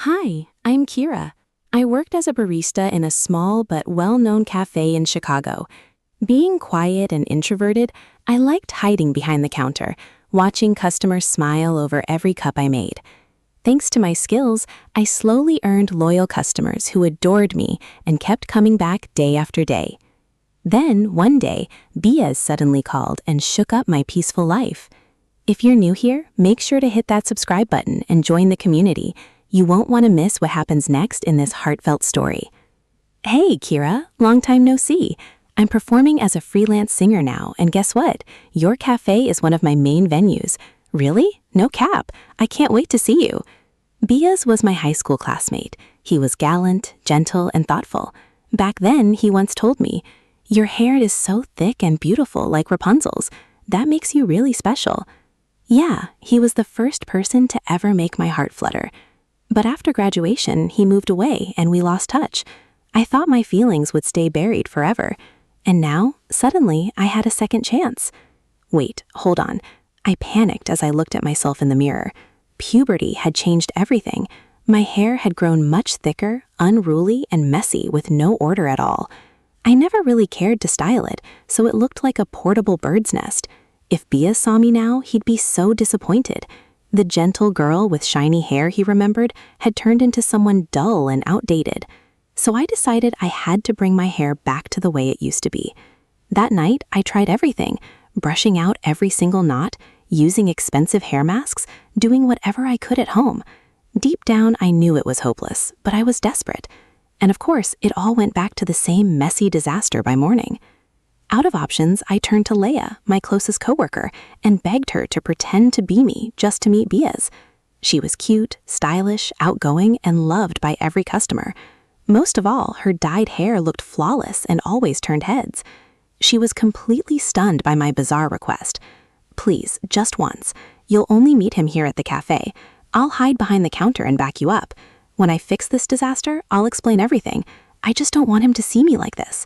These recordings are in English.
Hi, I'm Kira. I worked as a barista in a small but well-known cafe in Chicago. Being quiet and introverted, I liked hiding behind the counter, watching customers smile over every cup I made. Thanks to my skills, I slowly earned loyal customers who adored me and kept coming back day after day. Then, one day, Bias suddenly called and shook up my peaceful life. If you're new here, make sure to hit that subscribe button and join the community. You won't want to miss what happens next in this heartfelt story. Hey, Kira, long time no see. I'm performing as a freelance singer now, and guess what? Your cafe is one of my main venues. Really? No cap. I can't wait to see you. Bias was my high school classmate. He was gallant, gentle, and thoughtful. Back then, he once told me, "Your hair is so thick and beautiful like Rapunzel's. That makes you really special." Yeah, he was the first person to ever make my heart flutter. But after graduation, he moved away and we lost touch. I thought my feelings would stay buried forever. And now, suddenly, I had a second chance. Wait, hold on. I panicked as I looked at myself in the mirror. Puberty had changed everything. My hair had grown much thicker, unruly, and messy with no order at all. I never really cared to style it, so it looked like a portable bird's nest. If Bias saw me now, he'd be so disappointed. The gentle girl with shiny hair he remembered had turned into someone dull and outdated. So I decided I had to bring my hair back to the way it used to be. That night, I tried everything, brushing out every single knot, using expensive hair masks, doing whatever I could at home. Deep down, I knew it was hopeless, but I was desperate. And of course, it all went back to the same messy disaster by morning. Out of options, I turned to Leia, my closest coworker, and begged her to pretend to be me just to meet Bias. She was cute, stylish, outgoing, and loved by every customer. Most of all, her dyed hair looked flawless and always turned heads. She was completely stunned by my bizarre request. "Please, just once. You'll only meet him here at the cafe. I'll hide behind the counter and back you up. When I fix this disaster, I'll explain everything. I just don't want him to see me like this."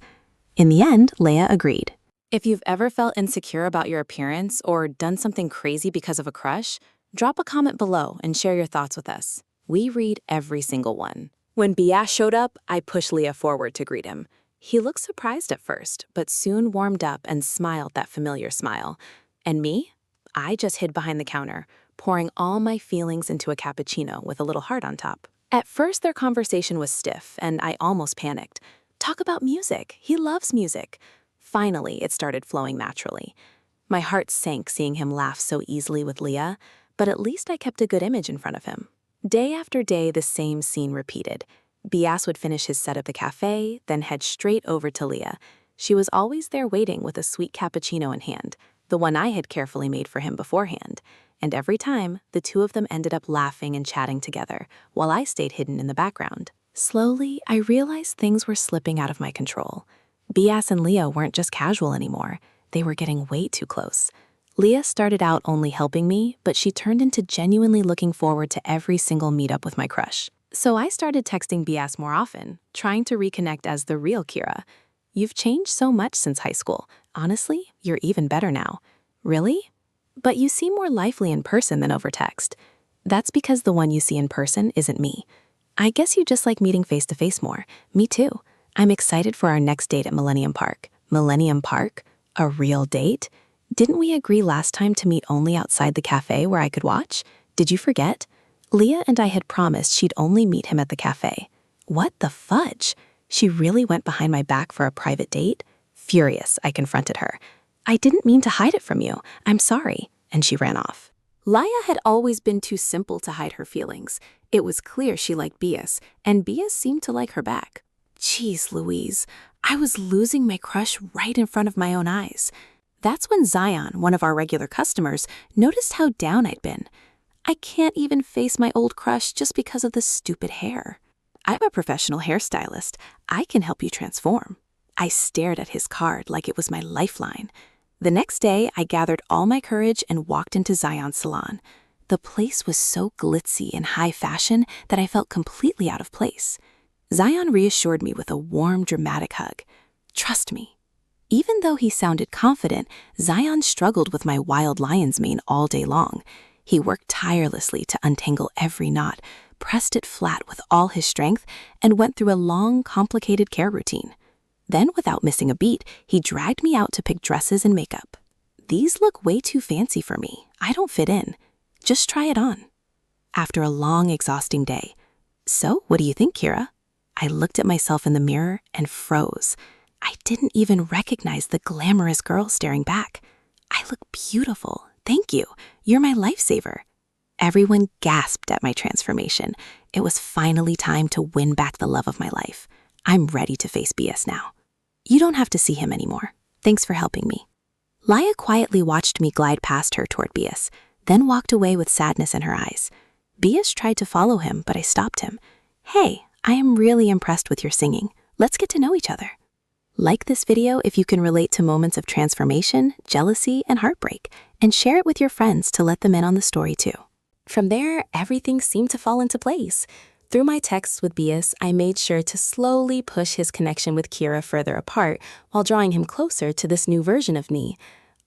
In the end, Leia agreed. If you've ever felt insecure about your appearance or done something crazy because of a crush, drop a comment below and share your thoughts with us. We read every single one. When Bias showed up, I pushed Leia forward to greet him. He looked surprised at first, but soon warmed up and smiled that familiar smile. And me? I just hid behind the counter, pouring all my feelings into a cappuccino with a little heart on top. At first, their conversation was stiff, and I almost panicked. Talk about music. He loves music. Finally, it started flowing naturally. My heart sank seeing him laugh so easily with Leia, but at least I kept a good image in front of him. Day after day, the same scene repeated. Bias would finish his set at the cafe, then head straight over to Leia. She was always there waiting with a sweet cappuccino in hand, the one I had carefully made for him beforehand. And every time, the two of them ended up laughing and chatting together, while I stayed hidden in the background. Slowly, I realized things were slipping out of my control. Bias and Leia weren't just casual anymore. They were getting way too close. Leia started out only helping me, but she turned into genuinely looking forward to every single meetup with my crush. So I started texting Bias more often, trying to reconnect as the real Kira. "You've changed so much since high school. Honestly, you're even better now." "Really? But you seem more lively in person than over text." "That's because the one you see in person isn't me. I guess you just like meeting face-to-face more." "Me too. I'm excited for our next date at Millennium Park." "Millennium Park? A real date? Didn't we agree last time to meet only outside the cafe where I could watch? Did you forget?" Leia and I had promised she'd only meet him at the cafe. What the fudge? She really went behind my back for a private date? Furious, I confronted her. "I didn't mean to hide it from you. I'm sorry." And she ran off. Leia had always been too simple to hide her feelings. It was clear she liked Bias, and Bias seemed to like her back. Jeez Louise, I was losing my crush right in front of my own eyes. That's when Zion, one of our regular customers, noticed how down I'd been. "I can't even face my old crush just because of the stupid hair. I'm a professional hairstylist. I can help you transform." I stared at his card like it was my lifeline. The next day, I gathered all my courage and walked into Zion's salon. The place was so glitzy and high fashion that I felt completely out of place. Zion reassured me with a warm, dramatic hug. "Trust me." Even though he sounded confident, Zion struggled with my wild lion's mane all day long. He worked tirelessly to untangle every knot, pressed it flat with all his strength and went through a long, complicated care routine. Then, without missing a beat, he dragged me out to pick dresses and makeup. These look way too fancy for me. I don't fit in. Just try it on. After a long, exhausting day. So, what do you think, Kira? I looked at myself in the mirror and froze. I didn't even recognize the glamorous girl staring back. I look beautiful. Thank you. You're my lifesaver. Everyone gasped at my transformation. It was finally time to win back the love of my life. I'm ready to face BS now. You don't have to see him anymore. Thanks for helping me. Laya quietly watched me glide past her toward Bias, then walked away with sadness in her eyes. Bias tried to follow him, but I stopped him. Hey, I am really impressed with your singing. Let's get to know each other. Like this video if you can relate to moments of transformation, jealousy, and heartbreak, and share it with your friends to let them in on the story too. From there, everything seemed to fall into place. Through my texts with Bias, I made sure to slowly push his connection with Kira further apart while drawing him closer to this new version of me.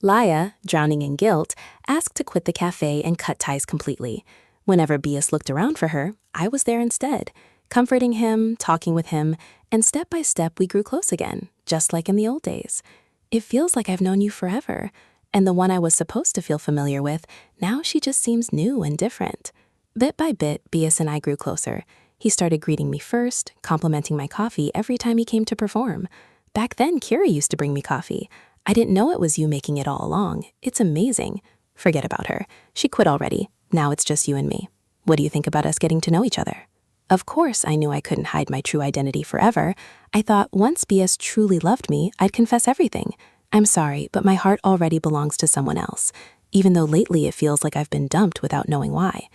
Laya, drowning in guilt, asked to quit the cafe and cut ties completely. Whenever Bias looked around for her, I was there instead, comforting him, talking with him, and step by step we grew close again, just like in the old days. It feels like I've known you forever, and the one I was supposed to feel familiar with, now she just seems new and different. Bit by bit, Bias and I grew closer. He started greeting me first, complimenting my coffee every time he came to perform. Back then, Kira used to bring me coffee. I didn't know it was you making it all along. It's amazing. Forget about her. She quit already. Now it's just you and me. What do you think about us getting to know each other? Of course, I knew I couldn't hide my true identity forever. I thought once Bias truly loved me, I'd confess everything. I'm sorry, but my heart already belongs to someone else, even though lately it feels like I've been dumped without knowing why.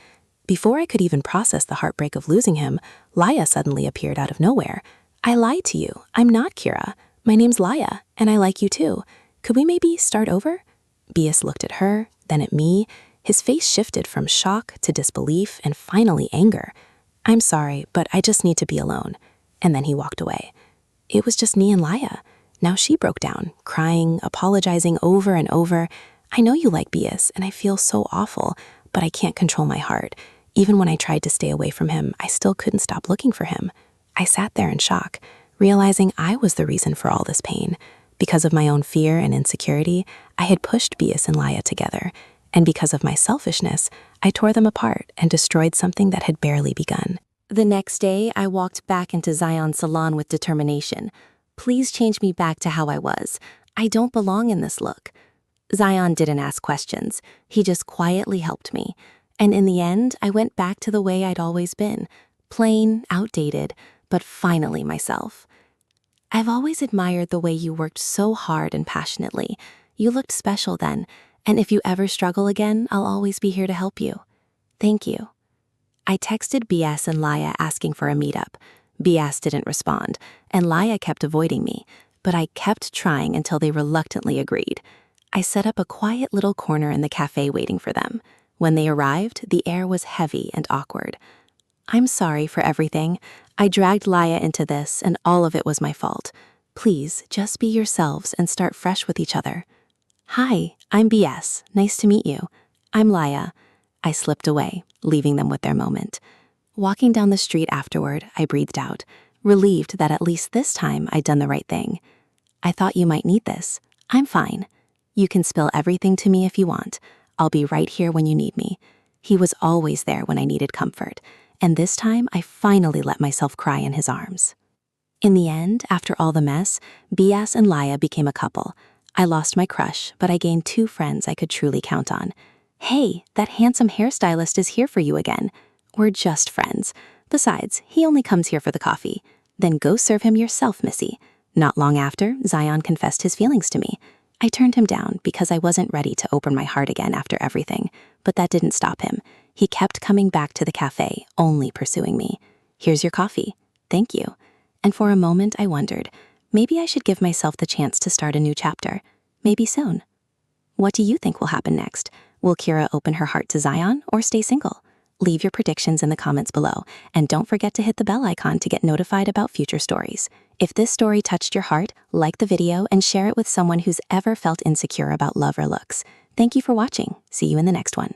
Before I could even process the heartbreak of losing him, Laya suddenly appeared out of nowhere. I lied to you. I'm not Kira. My name's Laya, and I like you too. Could we maybe start over? Bias looked at her, then at me. His face shifted from shock to disbelief and finally anger. I'm sorry, but I just need to be alone. And then he walked away. It was just me and Laya. Now she broke down, crying, apologizing over and over. I know you like Bias, and I feel so awful, but I can't control my heart. Even when I tried to stay away from him, I still couldn't stop looking for him. I sat there in shock, realizing I was the reason for all this pain. Because of my own fear and insecurity, I had pushed Bias and Laya together. And because of my selfishness, I tore them apart and destroyed something that had barely begun. The next day, I walked back into Zion's salon with determination. Please change me back to how I was. I don't belong in this look. Zion didn't ask questions. He just quietly helped me. And in the end, I went back to the way I'd always been. Plain, outdated, but finally myself. I've always admired the way you worked so hard and passionately. You looked special then, and if you ever struggle again, I'll always be here to help you. Thank you. I texted Bias and Laya asking for a meetup. Bias didn't respond, and Laya kept avoiding me, but I kept trying until they reluctantly agreed. I set up a quiet little corner in the cafe waiting for them. When they arrived, the air was heavy and awkward. I'm sorry for everything. I dragged Laya into this, and all of it was my fault. Please, just be yourselves and start fresh with each other. Hi, I'm BS. Nice to meet you. I'm Laya. I slipped away, leaving them with their moment. Walking down the street afterward, I breathed out, relieved that at least this time I'd done the right thing. I thought you might need this. I'm fine. You can spill everything to me if you want. I'll be right here when you need me. He was always there when I needed comfort, and this time I finally let myself cry in his arms. In the end, after all the mess, Bias and Laya became a couple. I lost my crush, but I gained 2 friends I could truly count on. Hey, that handsome hairstylist is here for you again. We're just friends. Besides, he only comes here for the coffee. Then go serve him yourself, Missy. Not long after, Zion confessed his feelings to me. I turned him down because I wasn't ready to open my heart again after everything, but that didn't stop him. He kept coming back to the cafe, only pursuing me. Here's your coffee. Thank you. And for a moment, I wondered, maybe I should give myself the chance to start a new chapter. Maybe soon. What do you think will happen next? Will Kira open her heart to Zion or stay single? Leave your predictions in the comments below, and don't forget to hit the bell icon to get notified about future stories. If this story touched your heart, like the video and share it with someone who's ever felt insecure about love or looks. Thank you for watching. See you in the next one.